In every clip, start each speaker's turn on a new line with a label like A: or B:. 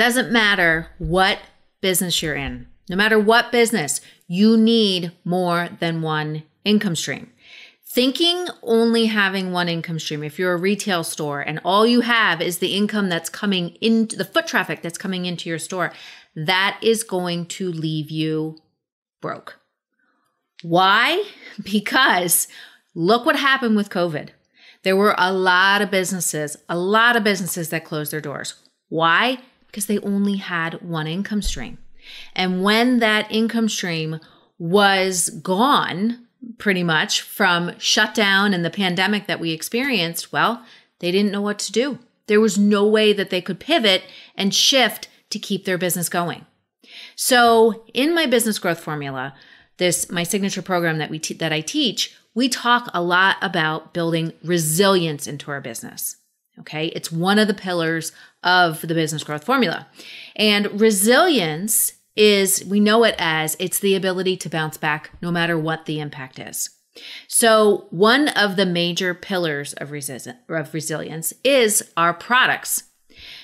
A: Doesn't matter what business you're in. No matter what business, you need more than one income stream. Thinking only having one income stream, if you're a retail store and all you have is the income that's coming into the foot traffic that's coming into your store, that is going to leave you broke. Why? Because look what happened with COVID. There were a lot of businesses that closed their doors. Why? Because they only had one income stream. And when that income stream was gone, pretty much from shutdown and the pandemic that we experienced, well, they didn't know what to do. There was no way that they could pivot and shift to keep their business going. So in my business growth formula, my signature program that I teach, we talk a lot about building resilience into our business. Okay. It's one of the pillars of the business growth formula. And resilience is, we know it as, it's the ability to bounce back no matter what the impact is. So one of the major pillars of resilience is our products.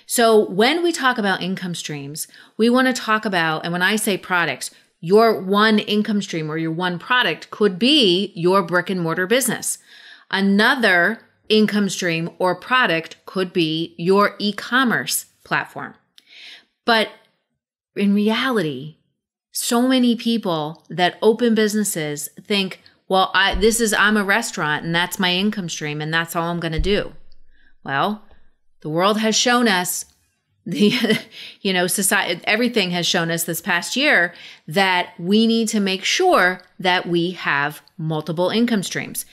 A: So when we talk about income streams, we want to talk about, and when I say products, your one income stream or your one product could be your brick and mortar business. Another income stream or product could be your e-commerce platform. But in reality, so many people that open businesses think, well, I'm a restaurant and that's my income stream and that's all I'm going to do. Well, the world has shown us, society, everything has shown us this past year that we need to make sure that we have multiple income streams.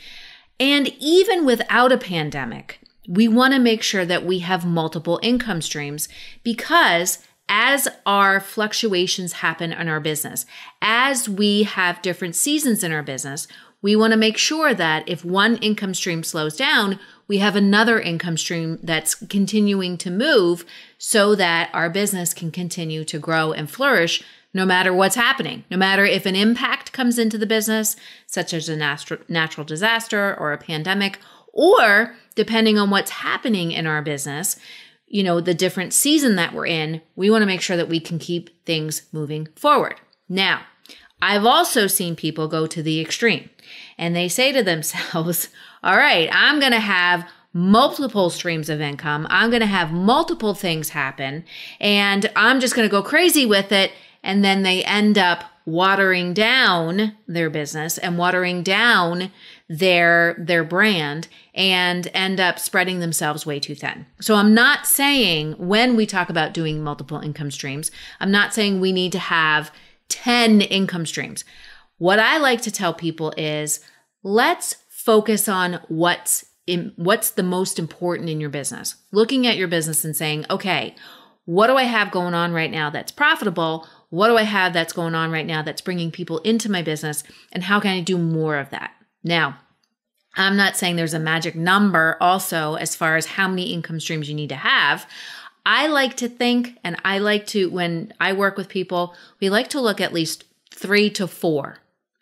A: And even without a pandemic, we want to make sure that we have multiple income streams, because as our fluctuations happen in our business, as we have different seasons in our business, we want to make sure that if one income stream slows down, we have another income stream that's continuing to move so that our business can continue to grow and flourish no matter what's happening. No matter if an impact comes into the business, such as a natural disaster or a pandemic, or depending on what's happening in our business, the different season that we're in, we want to make sure that we can keep things moving forward. Now, I've also seen people go to the extreme and they say to themselves, all right, I'm going to have multiple streams of income. I'm going to have multiple things happen and I'm just going to go crazy with it. And then they end up watering down their business and watering down their brand and end up spreading themselves way too thin. So I'm not saying, when we talk about doing multiple income streams, I'm not saying we need to have 10 income streams. What I like to tell people is, let's focus on what's the most important in your business. Looking at your business and saying, okay, what do I have going on right now that's profitable? What do I have that's going on right now that's bringing people into my business? And how can I do more of that? Now, I'm not saying there's a magic number also as far as how many income streams you need to have. I like to think, and I like to, when I work with people, we like to look at least 3 to 4,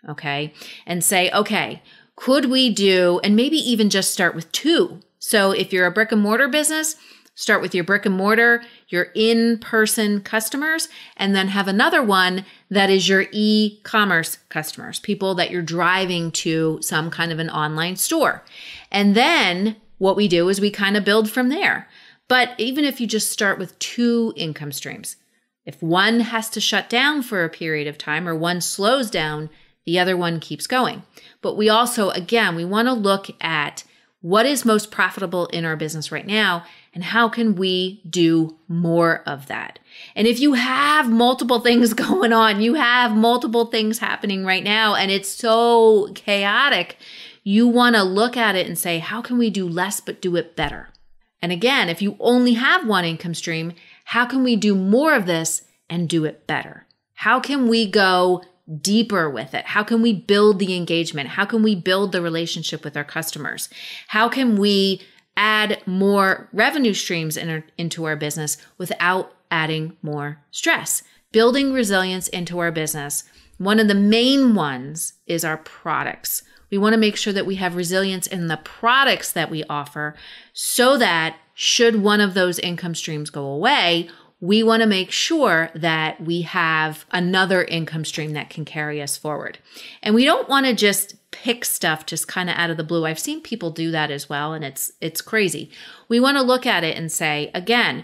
A: okay? And say, okay, could we do, and maybe even just start with 2. So if you're a brick and mortar business, start with your brick and mortar, your in-person customers, and then have another one that is your e-commerce customers, people that you're driving to some kind of an online store. And then what we do is we kind of build from there. But even if you just start with 2 income streams, if one has to shut down for a period of time or one slows down, the other one keeps going. But we also, again, we want to look at what is most profitable in our business right now and how can we do more of that. And if you have multiple things going on, you have multiple things happening right now, and it's so chaotic, you want to look at it and say, how can we do less but do it better? And again, if you only have one income stream, how can we do more of this and do it better? How can we go deeper with it? How can we build the engagement? How can we build the relationship with our customers? How can we add more revenue streams into our business without adding more stress? Building resilience into our business. One of the main ones is our products. We want to make sure that we have resilience in the products that we offer so that should one of those income streams go away, we want to make sure that we have another income stream that can carry us forward. And we don't want to just pick stuff just kind of out of the blue. I've seen people do that as well, and it's crazy. We want to look at it and say, again,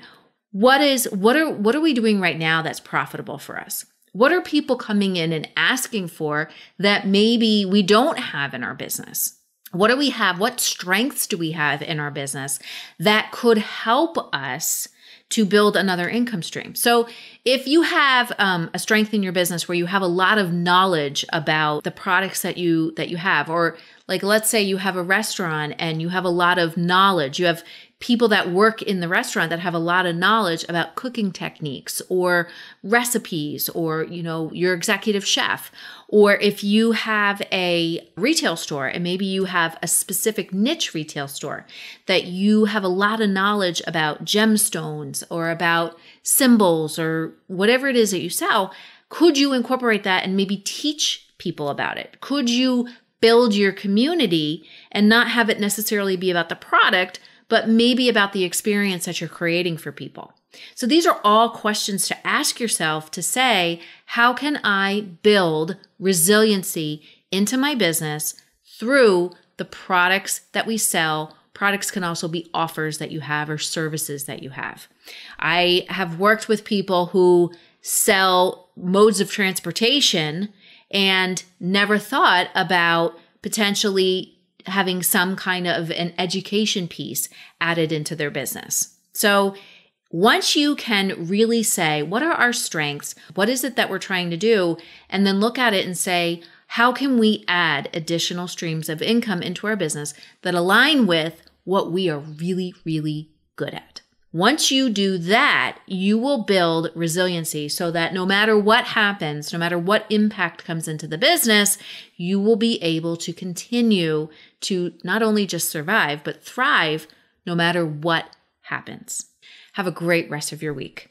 A: what are we doing right now that's profitable for us? What are people coming in and asking for that maybe we don't have in our business? What do we have? What strengths do we have in our business that could help us to build another income stream? So if you have a strength in your business where you have a lot of knowledge about the products that you have, or like, let's say you have a restaurant and you have a lot of knowledge, you have people that work in the restaurant that have a lot of knowledge about cooking techniques or recipes, or, your executive chef. Or if you have a retail store and maybe you have a specific niche retail store that you have a lot of knowledge about gemstones or about symbols or whatever it is that you sell, could you incorporate that and maybe teach people about it? Could you build your community and not have it necessarily be about the product, but maybe about the experience that you're creating for people? So these are all questions to ask yourself to say, how can I build resiliency into my business through the products that we sell? Products can also be offers that you have or services that you have. I have worked with people who sell modes of transportation and never thought about potentially having some kind of an education piece added into their business. So once you can really say, what are our strengths? What is it that we're trying to do? And then look at it and say, how can we add additional streams of income into our business that align with what we are really, really good at? Once you do that, you will build resiliency so that no matter what happens, no matter what impact comes into the business, you will be able to continue to not only just survive, but thrive no matter what happens. Have a great rest of your week.